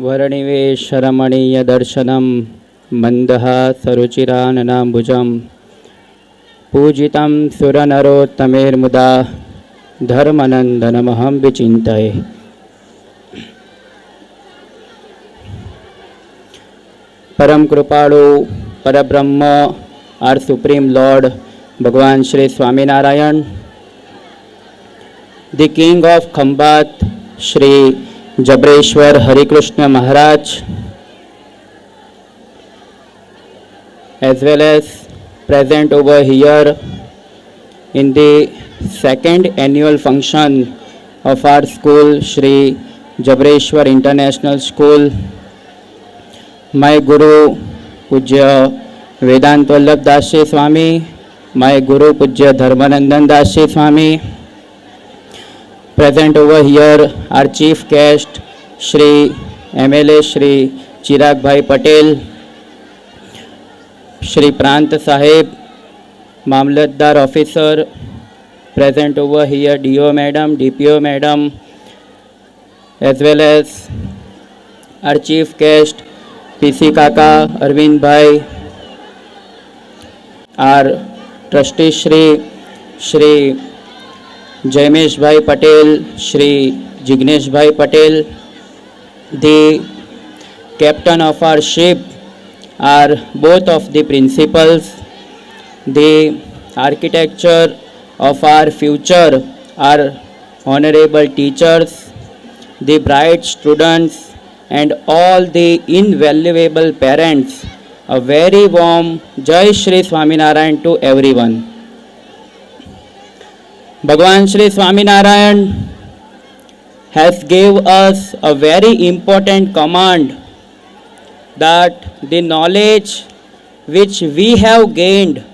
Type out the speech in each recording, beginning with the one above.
वर्णिवेशरमणीयदर्शनं मन्दहासरुचिराननाम्बुजं पूजितं सुरनरोत्तमेर्मुदा धर्मनन्दनमहं विचिन्तये। परम कृपाळु परब्रह्म are supreme lord Bhagwan Shri Swaminarayan, the king of Khambhat Shri Jabreshwar Harikrishna Maharaj, as well as present over here in the second annual function of our school, Shri Jabreshwar International School, my Guru Pujya Vedant Vallabh Das Ji Swami, my Guru Pujya Dharmanandan Das Ji Swami, present over here our chief guest Shri MLA Shri Chirag Bhai Patel, Shri Prant Sahib, Mamlatdar Officer, present over here DO Madam, DPO Madam, as well as our chief guest PC Kaka, Arvind Bhai, our trustee Shri Jaimesh Bhai Patel, Shri Jignesh Bhai Patel, the captain of our ship are both of the principals, the architecture of our future are honorable teachers, the bright students and all the invaluable parents. A very warm Jai Shri Swaminarayan to everyone. Bhagwan Shri Swaminarayan has gave us a very important command that the knowledge which we have gained,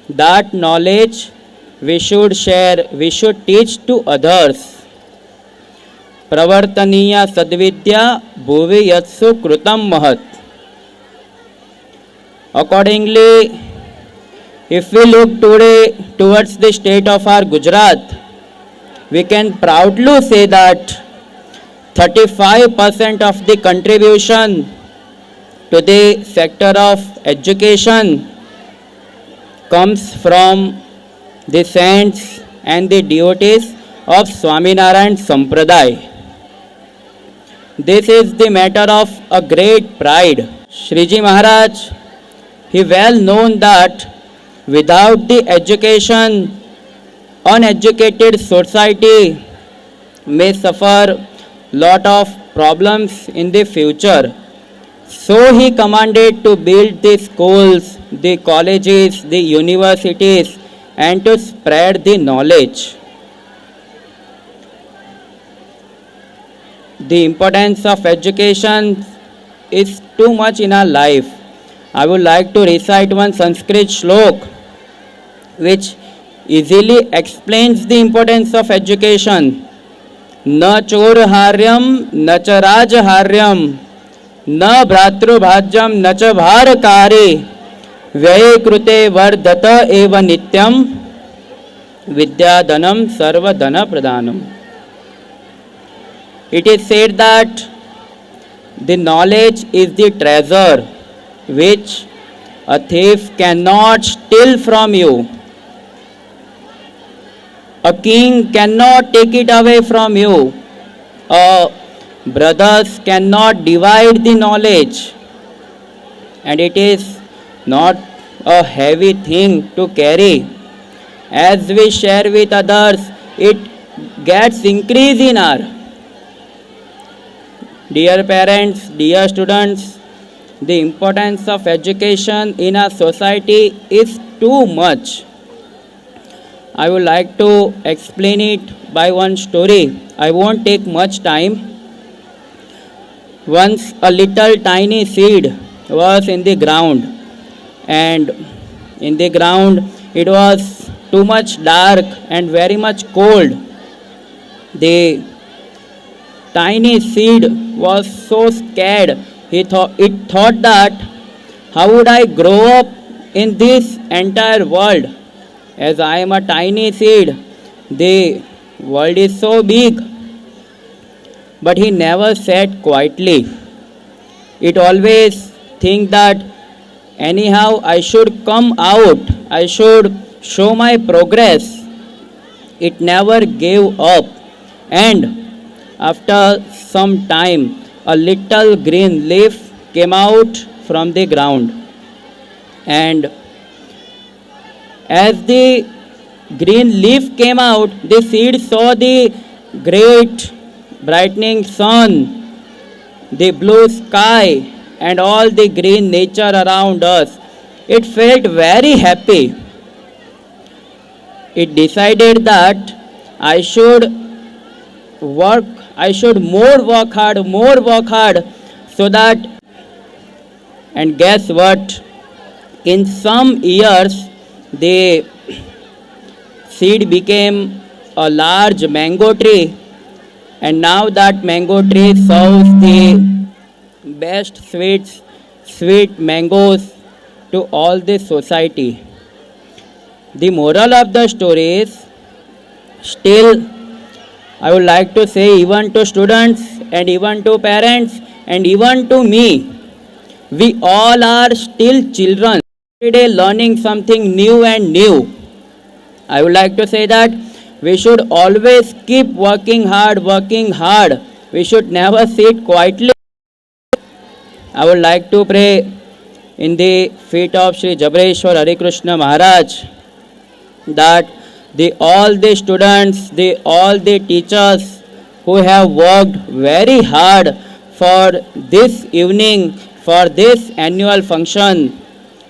that knowledge we should share, we should teach to others. Pravartaniya sadvidya bhuvi yatsu krutam mahat. Accordingly, if we look today towards the state of our Gujarat, we can proudly say that 35% of the contribution to the sector of education comes from the saints and the devotees of Swaminarayan Sampradaya. This is the matter of a great pride. Shriji Maharaj, he well known that without the education, uneducated society may suffer lot of problems in the future. So he commanded to build the schools, the colleges, the universities and to spread the knowledge. The importance of education is too much in our life. I would like to recite one Sanskrit shlok which easily explains the importance of education. Na chorharyam na cha rajharyam न भ्रातृभाज्यम न च भारकारी व्यये कृते वर्धत एव नित्यम विद्याधनम सर्वधन प्रदानम. It is said that the knowledge is the treasure which a thief cannot steal from you. A king cannot take it away from you. Brothers cannot divide the knowledge, and it is not a heavy thing to carry. As we share with others, it gets increase in our. Dear parents, dear students, the importance of education in our society is too much. I would like to explain it by one story. I won't take much time. Once a little tiny seed was in the ground, and in the ground it was too much dark and very much cold. The tiny seed was so scared. It thought that how would I grow up in this entire world, as I am a tiny seed. The world is so big. But he never sat quietly. It always think that anyhow I should come out, I should show my progress. It never gave up, and after some time, a little green leaf came out from the ground. And as the green leaf came out, the seed saw the great brightening sun, the blue sky, and all the green nature around us. It felt very happy. It decided that I should work, I should more work hard, so that, and guess what? In some years, the seed became a large mango tree, and now that mango tree serves the best sweet mangoes to all the society. The moral of the story is, still I would like to say, even to students and even to parents and even to me, we all are still children, every day learning something new and new. I would like to say that we should always keep working hard, working hard. We should never sit quietly. I would like to pray in the feet of Sri Jabreshwar Hari Krishna Maharaj that all the students, all the teachers who have worked very hard for this evening, for this annual function,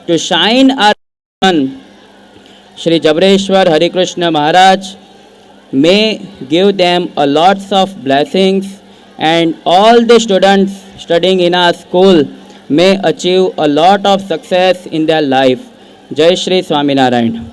to shine our sun, Sri Jabreshwar Hari Krishna Maharaj may give them a lots of blessings, and all the students studying in our school may achieve a lot of success in their life. Jai Shri Swaminarayan.